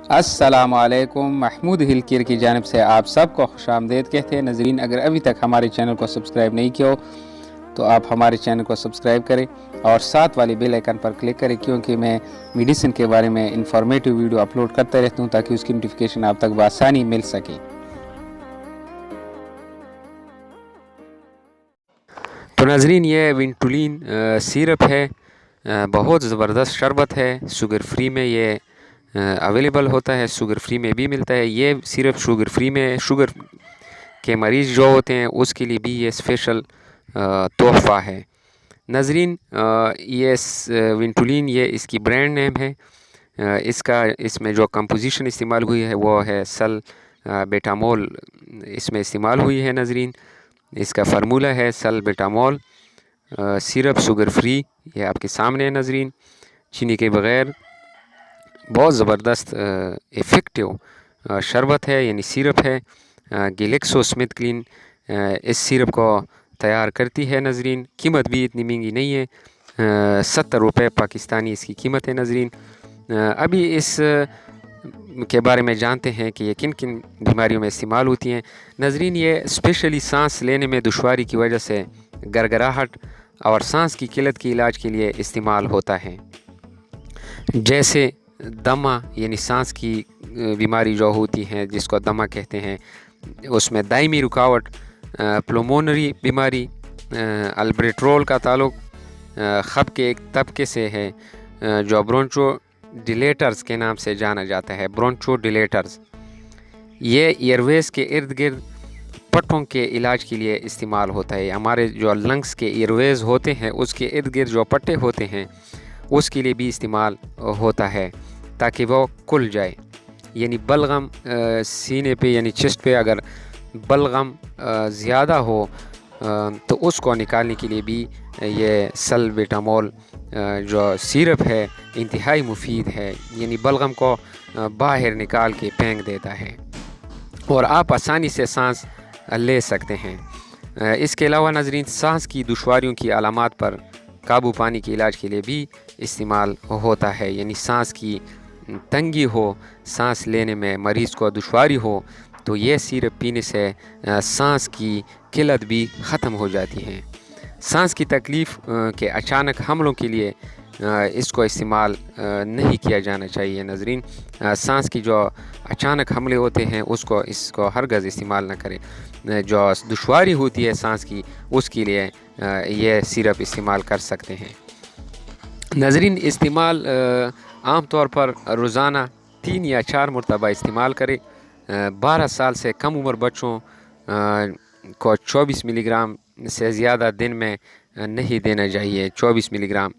अस्सलाम वालेकुम। महमूद हिल केयर की जानिब से आप सबको खुशामदीद कहते हैं। नज़रीन, अगर अभी तक हमारे चैनल को सब्सक्राइब नहीं किया हो तो आप हमारे चैनल को सब्सक्राइब करें और साथ वाले बेल आइकन पर क्लिक करें, क्योंकि मैं मेडिसिन के बारे में इंफॉर्मेटिव वीडियो अपलोड करता रहता हूँ ताकि उसकी नोटिफिकेशन आप तक बआसानी मिल सके। तो नज़रीन, ये विंटुलिन सिरप है, बहुत ज़बरदस्त शरबत है। शुगर फ्री में ये अवेलेबल होता है, शुगर फ्री में भी मिलता है। ये सिरप शुगर फ्री में, शुगर के मरीज़ जो होते हैं उसके लिए भी ये स्पेशल तोहफ़ा है। नज़रीन, ये विंटुलिन ये इसकी ब्रांड नेम है। इसमें जो कंपोजिशन इस्तेमाल हुई है वो है सल बेटामोल इसमें इस्तेमाल हुई है। नज़रीन, इसका फार्मूला है सल बेटामोल सिरप शुगर फ्री। ये आपके सामने है नज़रीन, चीनी के बग़ैर बहुत ज़बरदस्त इफ़ेक्टिव शरबत है, यानी सिरप है। गैलेक्सो स्मिथ क्लीन इस सिरप को तैयार करती है। नज़रीन, कीमत भी इतनी महंगी नहीं है, 70 रुपये पाकिस्तानी इसकी कीमत है। नज़रीन, अभी इस के बारे में जानते हैं कि ये किन किन बीमारियों में इस्तेमाल होती हैं। नज़रीन, ये स्पेशली सांस लेने में दुश्वारी की वजह से, गरगराहट और सांस की किल्लत के इलाज के लिए इस्तेमाल होता है। जैसे दमा यानी सांस की बीमारी जो होती है जिसको दमा कहते हैं, उसमें दायमी रुकावट, प्लमोनरी बीमारी, अल्ब्रेट्रोल का ताल्लुक खब के एक तबके से है जो ब्रोंचो डिलेटर्स के नाम से जाना जाता है। ब्रोंचो डिलेटर्स ये एयरवेज के इर्द गिर्द पट्टों के इलाज के लिए इस्तेमाल होता है। हमारे जो लंग्स के एयरवेज होते हैं उसके इर्द गिर्द जो पट्टे होते हैं उसके लिए भी इस्तेमाल होता है ताकि वो खुल जाए। यानी बलगम सीने पे यानी चेस्ट पे अगर बलगम ज़्यादा हो तो उसको निकालने के लिए भी ये सल्बेटामोल जो सिरप है इंतहाई मुफीद है। यानी बलगम को बाहर निकाल के फेंक देता है और आप आसानी से सांस ले सकते हैं। इसके अलावा नज़रीन, सांस की दुश्वारियों की अलामात पर काबू पाने के इलाज के लिए भी इस्तेमाल होता है। यानी सांस की तंगी हो, सांस लेने में मरीज़ को दुश्वारी हो तो ये सिरप पीने से सांस की किल्लत भी ख़त्म हो जाती है। सांस की तकलीफ़ के अचानक हमलों के लिए इसको इस्तेमाल नहीं किया जाना चाहिए। नज़रीन, सांस की जो अचानक हमले होते हैं इसको हरगज़ इस्तेमाल न करें। जो दुश्वारी होती है सांस की उसके लिए ये सिरप इस्तेमाल कर सकते हैं। नज़रीन, इस्तेमाल आम तौर पर रोज़ाना 3 या 4 मरतबा इस्तेमाल करें। 12 साल से कम उम्र बच्चों को 24 मिलीग्राम से ज़्यादा दिन में नहीं देना चाहिए। 24 मिलीग्राम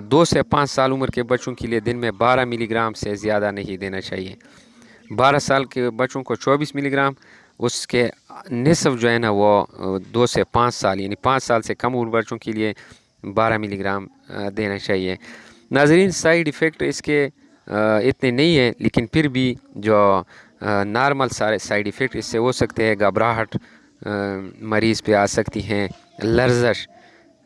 2 से 5 साल उम्र के बच्चों के लिए दिन में 12 मिलीग्राम से ज़्यादा नहीं देना चाहिए। 12 साल के बच्चों को 24 मिलीग्राम, उसके निसफ जो है ना वो 2 से 5 साल यानी 5 साल से कम उम्र बच्चों के लिए 12 मिलीग्राम देना चाहिए। नाज़रीन, साइड इफ़ेक्ट इसके इतने नहीं है, लेकिन फिर भी जो नॉर्मल सारे साइड इफ़ेक्ट इससे हो सकते हैं। घबराहट मरीज़ पे आ सकती हैं, लर्ज़श,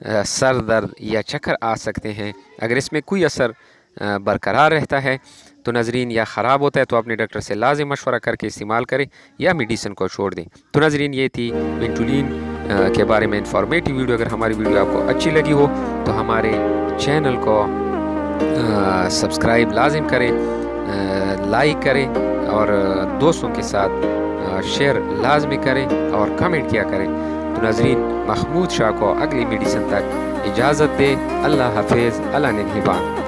सर दर्द या चक्कर आ सकते हैं। अगर इसमें कोई असर बरकरार रहता है तो नज़रीन या ख़राब होता है तो अपने डॉक्टर से लाज़िम मशवरा करके इस्तेमाल करें या मेडिसिन को छोड़ दें। तो नज़रीन, ये थी विंटुलिन के बारे में इंफॉर्मेटिव वीडियो। अगर हमारी वीडियो आपको अच्छी लगी हो तो हमारे चैनल को सब्सक्राइब लाजिम करें, लाइक करें और दोस्तों के साथ शेयर लाजमी करें और कमेंट किया करें। तो नज़रीन, महमूद शाह को अगली मेडिसिन तक इजाज़त दे। अल्लाह हाफिज़, अल्लाह निगहबान।